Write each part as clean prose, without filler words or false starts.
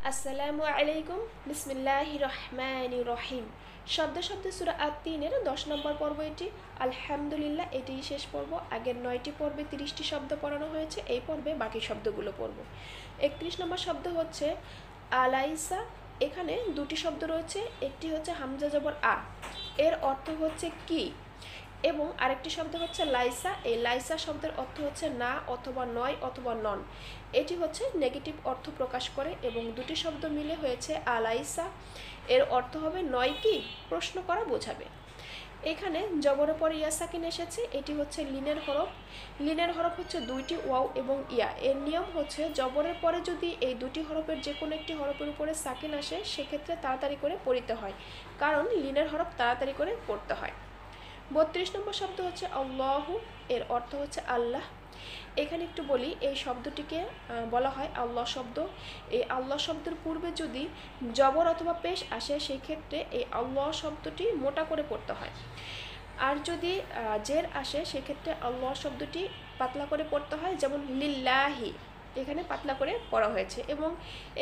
আসসালামু আলাইকুম। বিসমিল্লাহির রহমানির রহিম। শব্দ শব্দ সূরা আত-তিনের 10 নম্বর পর্ব এটি। আলহামদুলিল্লাহ, এটি শেষ পর্ব। আগের 9টি পর্বে 30টি শব্দ পড়ানো হয়েছে, এই পর্বে বাকি শব্দগুলো পড়ব। 31 নম্বর শব্দ হচ্ছে আলাইসা। এখানে দুটি শব্দ রয়েছে, একটি হচ্ছে হামজা জবর আ, এর অর্থ হচ্ছে কি, এবং আরেকটি শব্দ হচ্ছে লাইসা। এই লাইসা শব্দের অর্থ হচ্ছে না অথবা নয় অথবা নন। এটি হচ্ছে নেগেটিভ অর্থ প্রকাশ করে এবং দুটি শব্দ মিলে হয়েছে আলাইসা। এর অর্থ হবে নয় কি, প্রশ্ন করা বোঝাবে। এখানে জবরের পরে ইয়া সাকিন এসেছে, এটি হচ্ছে লিনের হরফ। লিনের হরফ হচ্ছে দুইটি ওয়াও এবং ইয়া। এর নিয়ম হচ্ছে জবরের পরে যদি এই দুটি হরফের যে কোনো একটি হরফের উপরে সাকিন আসে সেক্ষেত্রে তাড়াতাড়ি করে পড়িতে হয়, কারণ লিনের হরফ তাড়াতাড়ি করে পড়তে হয়। 32 নম্বর শব্দ হচ্ছে আল্লাহু। এর অর্থ হচ্ছে আল্লাহ। এখানে একটু বলি, এই শব্দটিকে বলা হয় আল্লাহ শব্দ। এই আল্লাহ শব্দের পূর্বে যদি জবর অথবা পেশ আসে সেই ক্ষেত্রে এই আল্লাহ শব্দটি মোটা করে পড়তে হয়, আর যদি জের আসে সেক্ষেত্রে আল্লাহ শব্দটি পাতলা করে পড়তে হয়, যেমন লিল্লাহি, এখানে পাতলা করে পড়া হয়েছে। এবং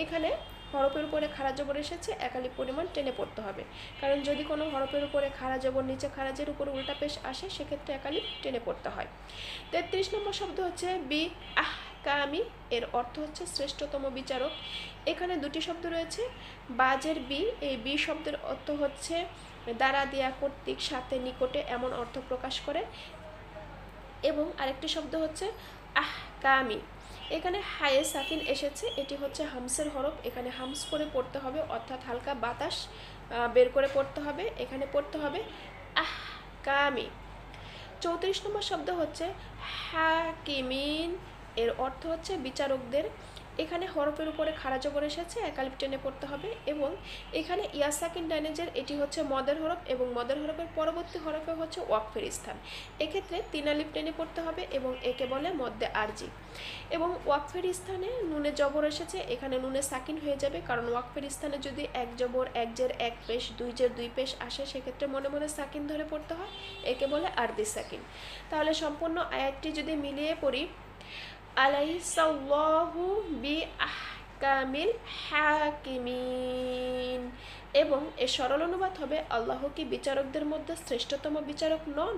এখানে হরফের উপরে খাড়া জবর এসেছে, একালি পরিমাণ টেনে পড়তে হবে, কারণ যদি কোনো হরফের উপরে খাড়া জবর নিচে খারাজের উপরে উল্টা পেশ আসে সেক্ষেত্রে একালি টেনে পড়তে হয়। 33 নম্বর শব্দ হচ্ছে বি আহ কামি। এর অর্থ হচ্ছে শ্রেষ্ঠতম বিচারক। এখানে দুটি শব্দ রয়েছে, বাজের বি। এই বি শব্দের অর্থ হচ্ছে দ্বারা দেয়া, কর্তৃক, সাথে, নিকটে এমন অর্থ প্রকাশ করে। এবং আরেকটি শব্দ হচ্ছে আহ কামি। এখানে হায়ে সাকিন এসেছে, এটি হচ্ছে হামসের হরফ। এখানে হামস করে পড়তে হবে, অর্থাৎ হালকা বাতাস বের করে পড়তে হবে। এখানে পড়তে হবে আহ কামি। 34 নম্বর শব্দ হচ্ছে হাকিমিন। এর অর্থ হচ্ছে বিচারকদের। এখানে হরফের উপরে খাড়া জবর এসেছে, একালিপ টেনে পড়তে হবে। এবং এখানে ইয়াসাকিন ডাইনেজের, এটি হচ্ছে মদের হরফ এবং মদের হরফের পরবর্তী হরফে হচ্ছে ওয়াকফের স্থান। এক্ষেত্রে তিন আলিপ টেনে পড়তে হবে এবং একে বলে মদ্দে আরজি। এবং ওয়াকফের স্থানে নুনে জবর এসেছে, এখানে নুনে সাকিন হয়ে যাবে, কারণ ওয়াকফের স্থানে যদি এক জবর, এক জের এক পেশ, দুই জের দুই পেশ আসে সেক্ষেত্রে মনে মনে সাকিন ধরে পড়তে হয়, একে বলে আরবি সাকিন। তাহলে সম্পূর্ণ আয়াতটি যদি মিলিয়ে পড়ি, আলাইসাল্লাহু বি আহকামিল হাকিমিন, এবং এর সরল অনুবাদ হবে আল্লাহ কি বিচারকদের মধ্যে শ্রেষ্ঠতম বিচারক নন।